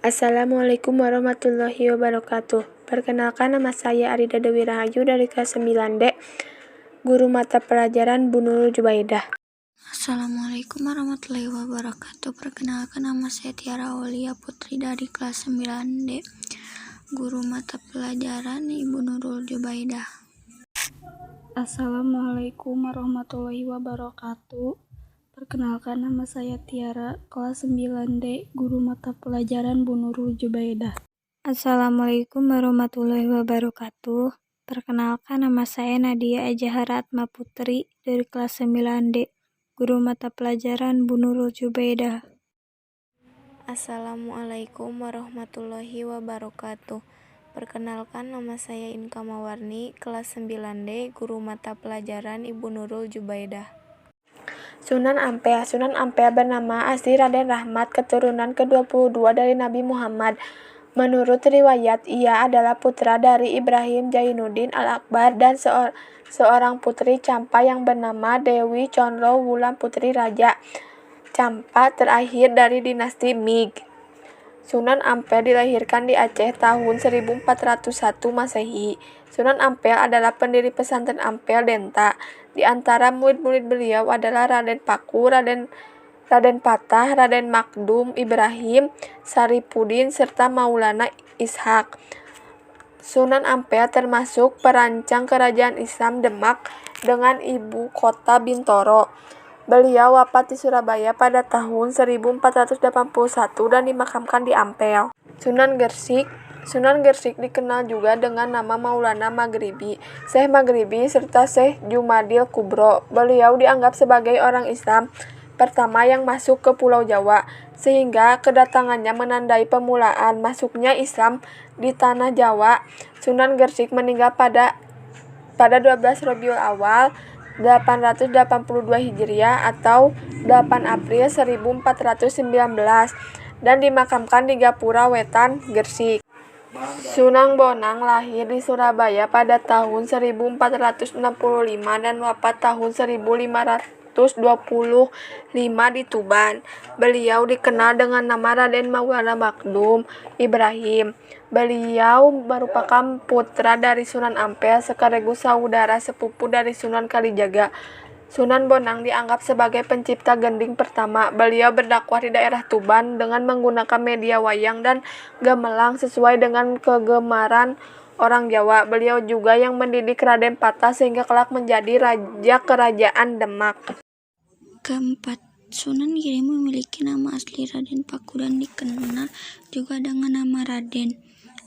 Assalamualaikum warahmatullahi wabarakatuh. Perkenalkan, nama saya Arida Dewi Rahayu dari kelas 9D, guru mata pelajaran Bu Nurul Jubaidah. Assalamualaikum warahmatullahi wabarakatuh. Perkenalkan, nama saya Tiara Aulia Putri dari kelas 9D, guru mata pelajaran Ibu Nurul Jubaidah. Assalamualaikum warahmatullahi wabarakatuh. Perkenalkan, nama saya Tiara, kelas 9D, guru mata pelajaran Bu Nurul Jubaidah. Assalamualaikum warahmatullahi wabarakatuh. Perkenalkan, nama saya Nadia Ajahara Atma Putri dari kelas 9D, guru mata pelajaran Bu Nurul Jubaidah. Assalamualaikum warahmatullahi wabarakatuh. Perkenalkan, nama saya Inka Mawarni, kelas 9D, guru mata pelajaran Ibu Nurul Jubaidah. Sunan Ampel. Sunan Ampel bernama asli Raden Rahmat, keturunan ke-22 dari Nabi Muhammad. Menurut riwayat, ia adalah putra dari Ibrahim Jainuddin Al-Akbar dan seorang putri Campa yang bernama Dewi Condro Wulan Putri Raja Campa terakhir dari dinasti Ming. Sunan Ampel dilahirkan di Aceh tahun 1401 Masehi. Sunan Ampel adalah pendiri pesantren Ampel Denta. Di antara murid-murid beliau adalah Raden Paku, Raden Patah, Raden Makdum Ibrahim, Saripudin, serta Maulana Ishak. Sunan Ampel termasuk perancang kerajaan Islam Demak dengan ibu kota Bintoro. Beliau wafat di Surabaya pada tahun 1481 dan dimakamkan di Ampel. Sunan Gersik. Sunan Gersik dikenal juga dengan nama Maulana Maghribi, Syekh Maghribi, serta Syekh Jumadil Kubro. Beliau dianggap sebagai orang Islam pertama yang masuk ke Pulau Jawa, sehingga kedatangannya menandai pemulaan masuknya Islam di tanah Jawa. Sunan Gersik meninggal pada 12 Rabiul Awal 882 Hijriah atau 8 April 1419 dan dimakamkan di Gapura Wetan, Gersik. Sunan Bonang lahir di Surabaya pada tahun 1465 dan wafat tahun 1525 di Tuban. Beliau dikenal dengan nama Raden Maulana Makdum Ibrahim. Beliau merupakan putra dari Sunan Ampel sekaligus saudara sepupu dari Sunan Kalijaga. Sunan Bonang dianggap sebagai pencipta gending pertama. Beliau berdakwah di daerah Tuban dengan menggunakan media wayang dan gamelan sesuai dengan kegemaran orang Jawa. Beliau juga yang mendidik Raden Patah sehingga kelak menjadi raja kerajaan Demak. Keempat, Sunan Giri memiliki nama asli Raden Paku dan dikenal juga dengan nama Raden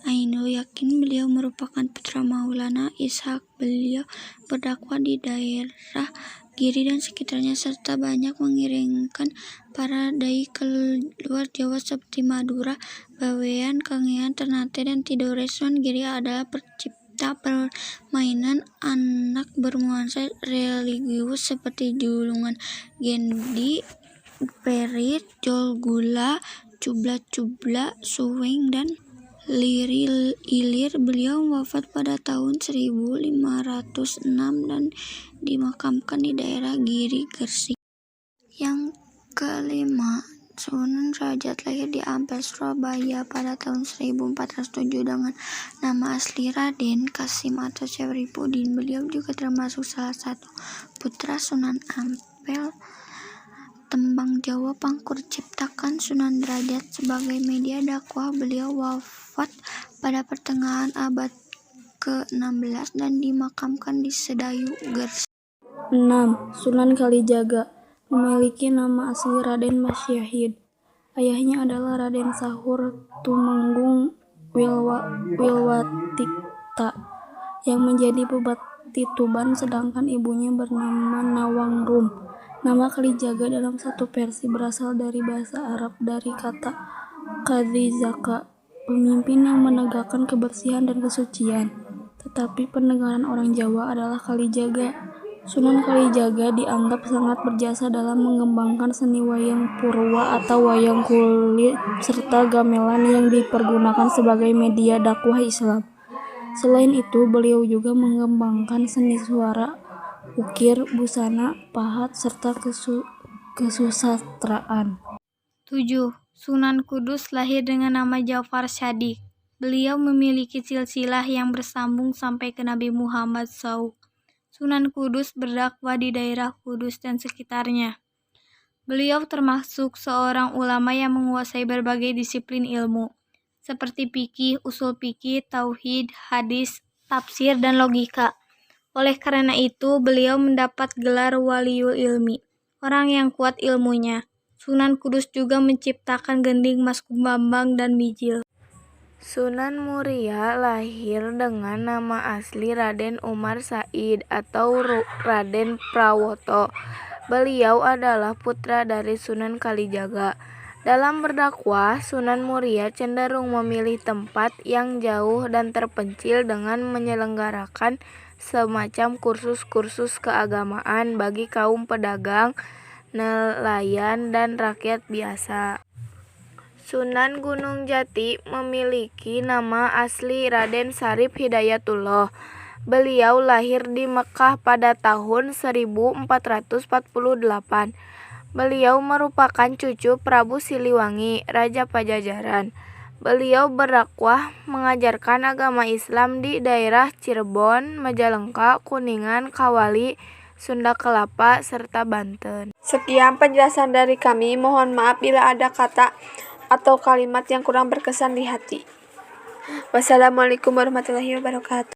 Ainul Yakin. Beliau merupakan putra Maulana Ishak. Beliau berdakwah di daerah Giri dan sekitarnya serta banyak mengirimkan para dai ke luar Jawa seperti Madura, Bawean, Kangean, Ternate, dan Tidore. Sunan Giri adalah pencipta permainan anak bernuansa religius seperti Julungan Gendi, Perit, Jol Gula, Cubla-Cubla, Suweng, dan Liri Ilir. Beliau wafat pada tahun 1506 dan dimakamkan di daerah Giri, Gersik. Yang kelima, Sunan Derajat lahir di Ampel, Surabaya pada tahun 1407 dengan nama asli Raden Kasim atau Syaripudin. Beliau juga termasuk salah satu putra Sunan Ampel. Tembang Jawa Pangkur ciptakan Sunan Derajat sebagai media dakwah. Beliau wafat pada pertengahan abad ke-16 dan dimakamkan di Sedayu, Gersik. 6. Sunan Kalijaga memiliki nama asli Raden Masyahid. Ayahnya adalah Raden Sahur Tumenggung Wilwatikta yang menjadi bupati Tuban, sedangkan ibunya bernama Nawangrum. Nama Kalijaga dalam satu versi berasal dari bahasa Arab dari kata Kadzaka, pemimpin yang menegakkan kebersihan dan kesucian. Tetapi pendengaran orang Jawa adalah Kalijaga. Sunan Kalijaga dianggap sangat berjasa dalam mengembangkan seni wayang purwa atau wayang kulit serta gamelan yang dipergunakan sebagai media dakwah Islam. Selain itu, beliau juga mengembangkan seni suara, ukir, busana, pahat, serta kesusastraan. 7. Sunan Kudus lahir dengan nama Ja'far Shadiq. Beliau memiliki silsilah yang bersambung sampai ke Nabi Muhammad SAW. Sunan Kudus berdakwah di daerah Kudus dan sekitarnya. Beliau termasuk seorang ulama yang menguasai berbagai disiplin ilmu, seperti fikih, usul fikih, tauhid, hadis, tafsir, dan logika. Oleh karena itu, beliau mendapat gelar Waliul Ilmi, orang yang kuat ilmunya. Sunan Kudus juga menciptakan gending Mas Kumbang dan Bijil. Sunan Muria lahir dengan nama asli Raden Umar Said atau Raden Prawoto. Beliau adalah putra dari Sunan Kalijaga. Dalam berdakwah, Sunan Muria cenderung memilih tempat yang jauh dan terpencil dengan menyelenggarakan semacam kursus-kursus keagamaan bagi kaum pedagang, nelayan, dan rakyat biasa. Sunan Gunung Jati memiliki nama asli Raden Syarif Hidayatullah. Beliau lahir di Mekah pada tahun 1448. Beliau merupakan cucu Prabu Siliwangi, Raja Pajajaran. Beliau berdakwah mengajarkan agama Islam di daerah Cirebon, Majalengka, Kuningan, Kawali, Sunda Kelapa, serta Banten. Sekian penjelasan dari kami. Mohon maaf bila ada kata atau kalimat yang kurang berkesan di hati. Wassalamualaikum warahmatullahi wabarakatuh.